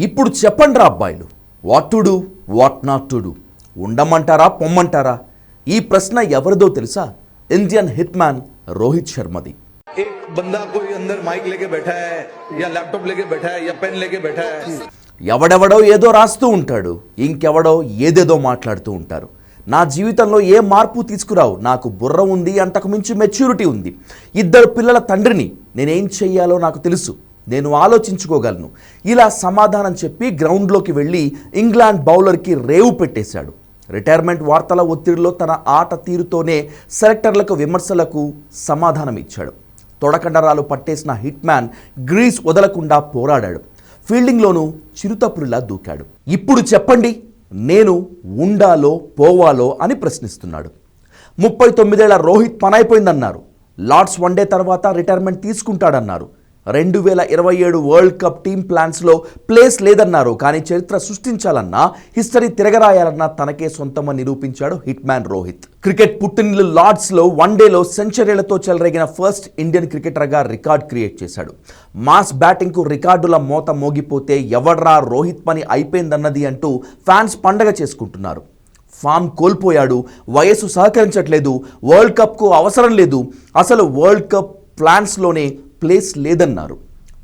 ఇప్పుడు చెప్పండిరా అబ్బాయిలు, what to do, what not to do, ఉండమంటారా పొమ్మంటారా? ఈ ప్రశ్న ఎవరిదో తెలుసా? ఇండియన్ హిట్ మ్యాన్ రోహిత్ శర్మది. एक बंदा कोई अंदर माइक लेके बैठा है या लैपटॉप लेके बैठा है या पेन लेके बैठा है. ఎవడెవడో ఏదో రాస్తూ ఉంటాడు, ఇంకెవడో ఏదేదో మాట్లాడుతూ ఉంటారు. నా జీవితంలో ఏ మార్పు తీసుకురావు, నాకు బుర్ర ఉంది, అంతకు మించి మెచ్యూరిటీ ఉంది, 2 పిల్లల తండ్రిని, నేనేం చెయ్యాలో నాకు తెలుసు, నేను ఆలోచించుకోగలను, ఇలా సమాధానం చెప్పి గ్రౌండ్లోకి వెళ్ళి ఇంగ్లాండ్ బౌలర్కి రేవు పెట్టేశాడు. రిటైర్మెంట్ వార్తల ఒత్తిడిలో తన ఆట తీరుతోనే సెలెక్టర్లకు విమర్శలకు సమాధానం ఇచ్చాడు. తొడకండరాలు పట్టేసిన హిట్ మ్యాన్ గ్రీస్ వదలకుండా పోరాడాడు. ఫీల్డింగ్లోనూ చిరుతపురిలా దూకాడు. ఇప్పుడు చెప్పండి, నేను ఉండాలో పోవాలో అని ప్రశ్నిస్తున్నాడు. 39 ఏళ్ల రోహిత్ పనైపోయిందన్నారు. లార్డ్స్ వన్డే తర్వాత రిటైర్మెంట్ తీసుకుంటాడన్నారు. 2027 వరల్డ్ కప్ టీమ్ ప్లాన్స్లో ప్లేస్ లేదన్నారు. కానీ చరిత్ర సృష్టించాలన్నా, హిస్టరీ తిరగరాయాలన్నా తనకే సొంతమని నిరూపించాడు హిట్ మ్యాన్ రోహిత్. క్రికెట్ పుట్టినిల్లు లార్డ్స్లో వన్డేలో సెంచరీలతో చెలరేగిన ఫస్ట్ ఇండియన్ క్రికెటర్గా రికార్డ్ క్రియేట్ చేశాడు. మాస్ బ్యాటింగ్కు రికార్డుల మోత మోగిపోతే ఎవడ్రా రోహిత్ పని అయిపోయిందన్నది అంటూ ఫ్యాన్స్ పండగ చేసుకుంటున్నారు. ఫామ్ కోల్పోయాడు, వయసు సహకరించట్లేదు, వరల్డ్ కప్కు అవసరం లేదు, అసలు వరల్డ్ కప్ ప్లాన్స్లోనే ప్లేస్ లేదన్నారు.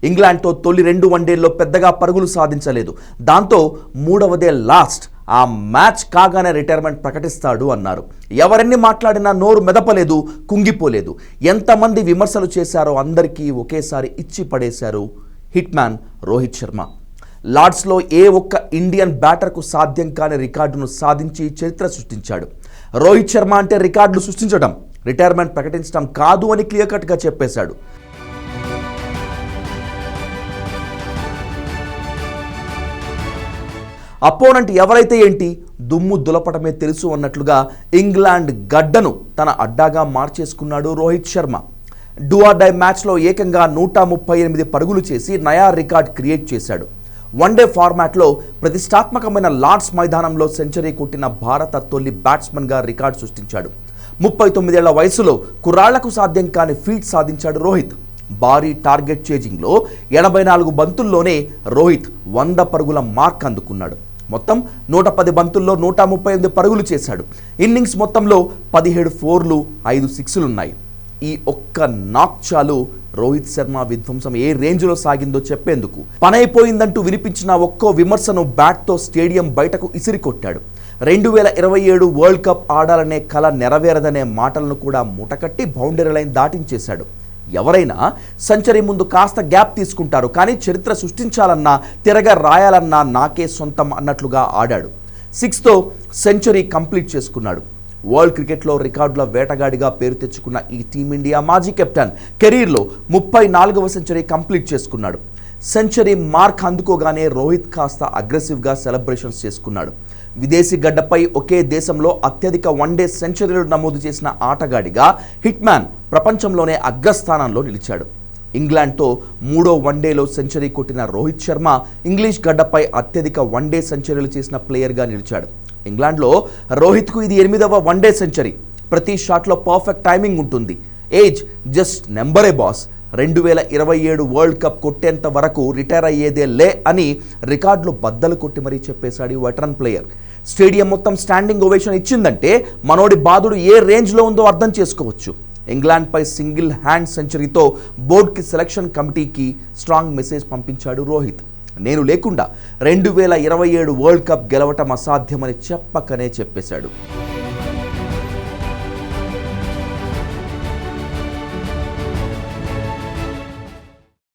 ఇంగ్లాండ్తో తొలి 2 వన్డేల్లో పెద్దగా పరుగులు సాధించలేదు. దాంతో 3వదే లాస్ట్. ఆ మ్యాచ్ కాగానే రిటైర్మెంట్ ప్రకటిస్తాడు అన్నారు. ఎవరెన్ని మాట్లాడినా నోరు మెదపలేదు, కుంగిపోలేదు. ఎంతమంది విమర్శలు చేశారో అందరికీ ఒకేసారి ఇచ్చి పడేశారు హిట్ మ్యాన్ రోహిత్ శర్మ. లార్డ్స్లో ఏ ఒక్క ఇండియన్ బ్యాటర్కు సాధ్యం కాని రికార్డును సాధించి చరిత్ర సృష్టించాడు. రోహిత్ శర్మ అంటే రికార్డులు సృష్టించడం, రిటైర్మెంట్ ప్రకటించడం కాదు అని క్లియర్ కట్గా చెప్పేశాడు. అపోనెంట్ ఎవరైతే ఏంటి, దుమ్ము దులపటమే తెలుసు అన్నట్లుగా ఇంగ్లాండ్ గడ్డను తన అడ్డాగా మార్చేసుకున్నాడు Rohit Sharma. Do or die మ్యాచ్లో ఏకంగా 138 పరుగులు చేసి నయా రికార్డ్ క్రియేట్ చేశాడు. వన్డే ఫార్మాట్లో ప్రతిష్టాత్మకమైన లార్డ్స్ మైదానంలో సెంచరీ కొట్టిన భారత తొలి బ్యాట్స్మన్గా రికార్డ్ సృష్టించాడు. 39 ఏళ్ల వయసులో కుర్రాళ్లకు సాధ్యం కాని ఫీట్ సాధించాడు రోహిత్. భారీ టార్గెట్ చేజింగ్లో 84 బంతుల్లోనే రోహిత్ 100 పరుగుల మార్క్ అందుకున్నాడు. మొత్తం 110 బంతుల్లో 138 పరుగులు చేశాడు. ఇన్నింగ్స్ మొత్తంలో 17 4లు 5 6లున్నాయి. ఈ ఒక్క నాక్ చాలు రోహిత్ శర్మ విధ్వంసం ఏ రేంజ్లో సాగిందో చెప్పేందుకు. పనైపోయిందంటూ వినిపించిన ఒక్కో విమర్శను బ్యాట్తో స్టేడియం బయటకు ఇసిరికొట్టాడు. 2027 వరల్డ్ కప్ ఆడాలనే కల నెరవేరదనే మాటలను కూడా మూటకట్టి బౌండరీ లైన్ దాటించేశాడు. ఎవరైనా సెంచరీ ముందు కాస్త గ్యాప్ తీసుకుంటారు, కానీ చరిత్ర సృష్టించాలన్నా, తిరగ రాయాలన్నా నాకే సొంతం అన్నట్లుగా ఆడాడు. 6తో సెంచరీ కంప్లీట్ చేసుకున్నాడు. వరల్డ్ క్రికెట్లో రికార్డుల వేటగాడిగా పేరు తెచ్చుకున్న ఈ టీమిండియా మాజీ కెప్టెన్ కెరీర్లో 34వ సెంచరీ కంప్లీట్ చేసుకున్నాడు. సెంచరీ మార్క్ అందుకోగానే రోహిత్ కాస్త అగ్రెసివ్గా సెలబ్రేషన్స్ చేసుకున్నాడు. విదేశీ గడ్డపై ఒకే దేశంలో అత్యధిక వన్డే సెంచరీలు నమోదు చేసిన ఆటగాడిగా హిట్ మ్యాన్ ప్రపంచంలోనే అగ్రస్థానంలో నిలిచాడు. ఇంగ్లాండ్తో 3వ వన్డేలో సెంచరీ కొట్టిన రోహిత్ శర్మ ఇంగ్లీష్ గడ్డపై అత్యధిక వన్డే సెంచరీలు చేసిన ప్లేయర్గా నిలిచాడు. ఇంగ్లాండ్లో రోహిత్కు ఇది 8వ వన్డే సెంచరీ. ప్రతి షాట్లో పర్ఫెక్ట్ టైమింగ్ ఉంటుంది. ఏజ్ జస్ట్ నెంబరే బాస్. 2027 వరల్డ్ కప్ కొట్టేంత వరకు రిటైర్ అయ్యేదే లే అని రికార్డులు బద్దలు కొట్టి మరీ చెప్పేశాడు ఈ వెటరన్ ప్లేయర్. స్టేడియం మొత్తం స్టాండింగ్ ఓవేషన్ ఇచ్చిందంటే మనోడి బాధుడు ఏ రేంజ్లో ఉందో అర్థం చేసుకోవచ్చు. ఇంగ్లాండ్పై సింగిల్ హ్యాండ్ సెంచరీతో బోర్డుకి సెలక్షన్ కమిటీకి స్ట్రాంగ్ మెసేజ్ పంపించాడు రోహిత్. నేను లేకుండా 2027 వరల్డ్ కప్ గెలవటం అసాధ్యమని చెప్పకనే చెప్పేశాడు.